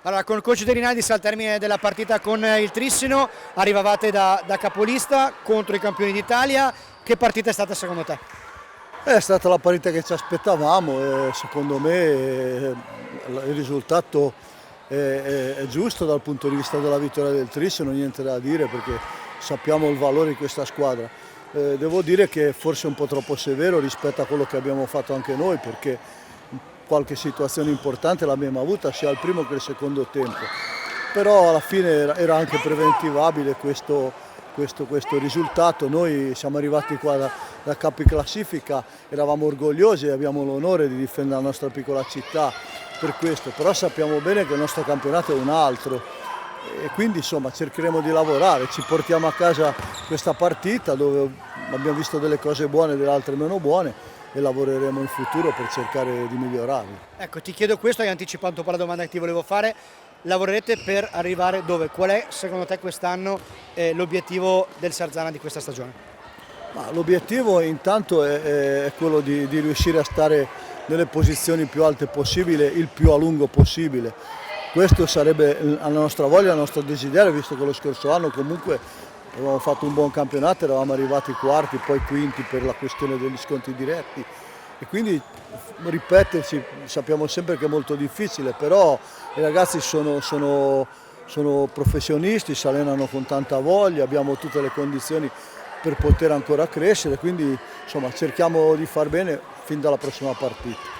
Allora, con il coach De Rinaldis al termine della partita con il Trissino, arrivavate da capolista contro i campioni d'Italia. Che partita è stata secondo te? È stata la partita che ci aspettavamo e secondo me il risultato è giusto dal punto di vista della vittoria del Trissino, niente da dire perché sappiamo il valore di questa squadra. Devo dire che forse è un po' troppo severo rispetto a quello che abbiamo fatto anche noi perché qualche situazione importante l'abbiamo avuta sia al primo che al secondo tempo, però alla fine era anche preventivabile questo risultato. Noi siamo arrivati qua da capi classifica, eravamo orgogliosi e abbiamo l'onore di difendere la nostra piccola città per questo, però sappiamo bene che il nostro campionato è un altro e quindi insomma cercheremo di lavorare, ci portiamo a casa questa partita dove abbiamo visto delle cose buone e delle altre meno buone e lavoreremo in futuro per cercare di migliorarle. Ecco, ti chiedo questo, hai anticipato un po' la domanda che ti volevo fare. Lavorerete per arrivare dove? Qual è secondo te quest'anno l'obiettivo del Sarzana di questa stagione? L'obiettivo intanto è quello di riuscire a stare nelle posizioni più alte possibile, il più a lungo possibile. Questo sarebbe la nostra voglia, il nostro desiderio, visto che lo scorso anno comunque avevamo fatto un buon campionato, eravamo arrivati quarti, poi quinti per la questione degli scontri diretti e quindi ripeterci sappiamo sempre che è molto difficile, però i ragazzi sono professionisti, si allenano con tanta voglia, abbiamo tutte le condizioni per poter ancora crescere, quindi insomma cerchiamo di far bene fin dalla prossima partita.